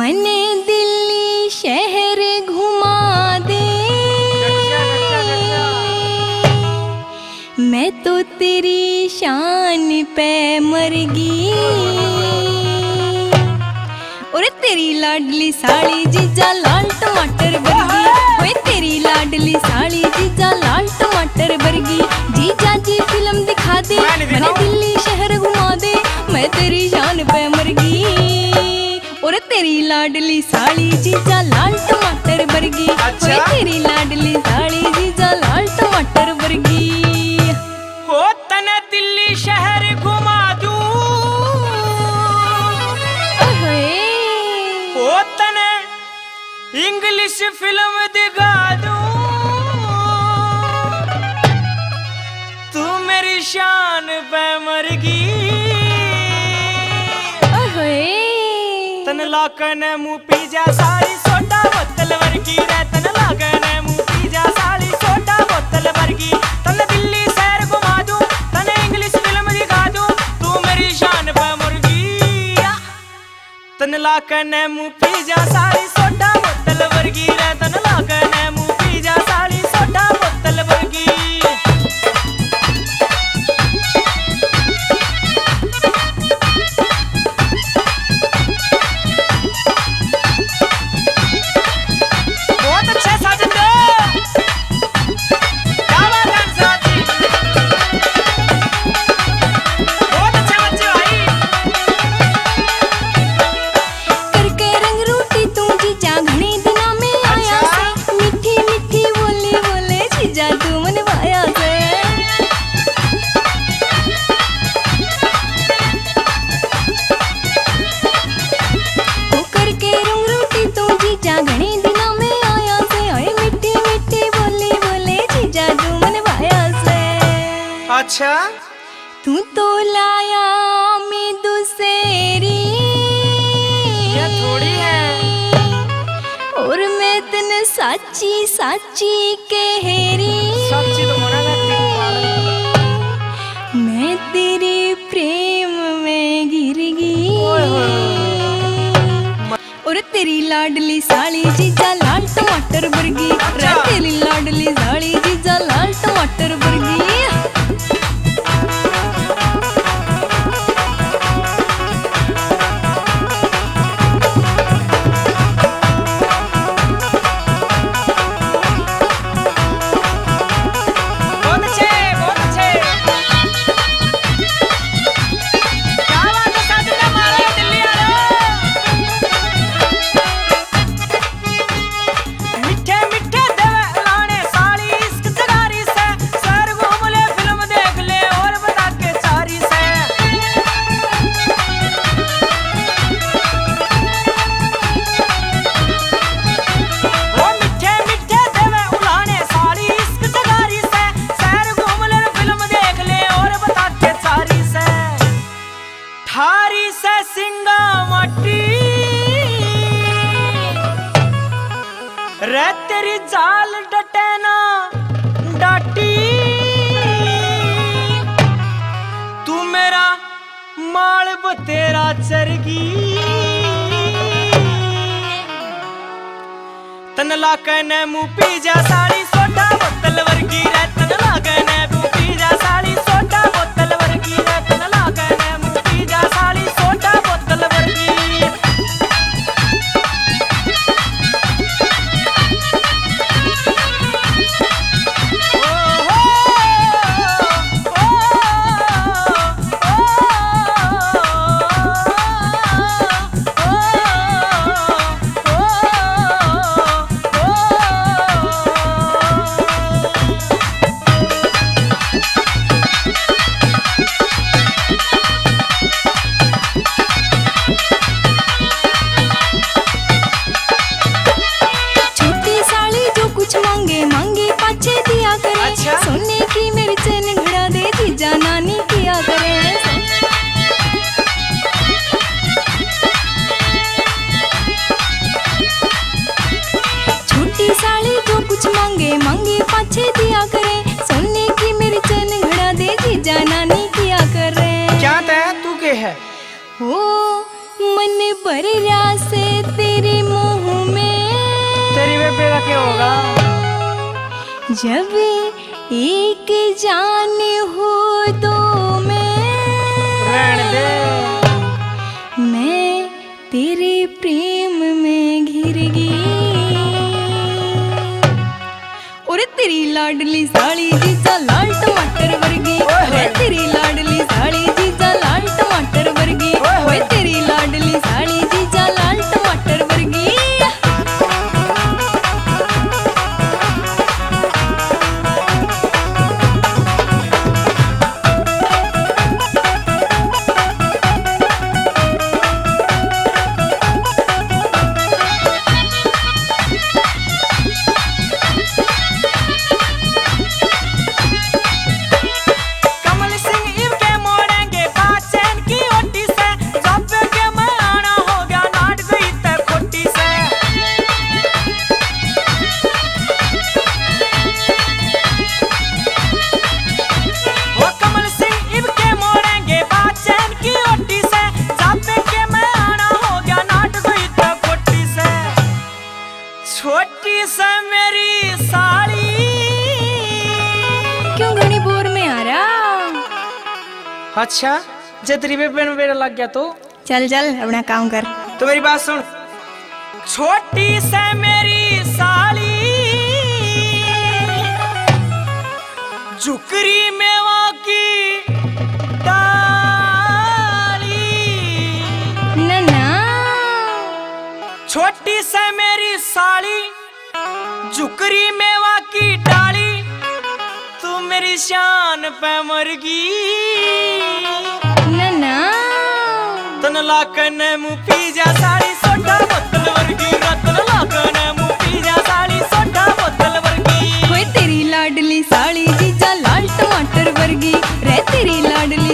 मने दिल्ली शहर घुमा दे, मैं तो तेरी शान पे मरगी। और तेरी लाडली साड़ी जीजा लाल टमाटर बरगी, ओए तेरी लाडली साड़ी जीजा लाल टमाटर बरगी। जीजा जी फिल्म दिखा दे, मैंने दिल्ली शहर घुमा दे, मैं तेरी शान पे मरगी। और तेरी लाडली साड़ी जीजा लाल टमाटर बरगी, ओए तेरी लाडली साड़ी जीजा लाल टमाटर बरगी। हो तने दिल्ली शहर घुमा दूं, हो तने इंग्लिश फिल्म दिखा दूं, तू मेरी शान पे मरगी। तन लाकन मुँह पी जा सारी सोडा बोतल वर्गी रे, तन लाकन मुँह पी जा सारी सोडा बोतल वर्गी। तन दिल्ली शहर घुमा दूं, तन इंग्लिश फिल्म दिखा दूं, तू मेरी शान पे मुर्गी। तन लाकन मुँह पी जा सारी सोडा बोतल वर्गी रे, तन लाकन मुँह पी जा सारी सोडा बोतल वर्गी। अच्छा तू तो लाया मैं दूसरी, ये थोड़ी है, और मैं तने साची साची कहेरी। सच्ची तो मना मैं तेरे प्रेम में गिर गई। और तेरी लाडली साड़ी जीजा लाल टमाटर बरगी, तेरी लाडली साड़ी जीजा लाल टमाटर बरगी। रे तेरी जाल डटेना डाटी, तू मेरा माल बतेरा चरगी। तन लाकन मुँह पी जा साड़ी सोडा बोतल वर्गी रे, तन लाकन मुँह पी जा साड़ी सोडा बोतल वर्गी रे, तन लाकन मुँह पी जा साड़ी सोडा बोतल वर्गी। सोने की मेरी चैन घड़ा दे जीजा नानी किया करे। छोटी साड़ी जो कुछ मांगे मांगे पाछे दिया करे, सोने की मेरी चैन घड़ा दे जीजा नानी किया करे। क्या तय तू के है हो मन भर रहा से तेरे मुंह में, तेरी बेबे का क्या होगा? जब एक जान हो दो में, रहने दे। मैं तेरे प्रेम में घिर गई। और तेरी लाडली साली जीजा लाल टमाटर वर्गी, ओए तेरी लाडली साली जीजा लाल टमाटर वर्गी, ओए तेरी लाडली साली जीजा लाल टमाटर वर्गी। छोटी सा मेरी साली, क्यों घनी बोर में आ रहा? अच्छा जे तेरी बेबे में बेड़ा लग गया तो चल चल अपना काम कर। तो मेरी बात सुन। छोटी सा मेरी साली, झुकरी मेवा की डाली। नन्ना छोटी सा मेरी साली, झुकरी मेवा की डाली, तू मेरी शान पे मरगी। नन्ना तन लाकन मुँह पी जा साली सोडा बोतल वर्गी, रतन लाकन मुँह पी जा साली सोडा बोतल वर्गी। होए तेरी लाडली साली जीजा लाल टमाटर वर्गी, रे तेरी लाडली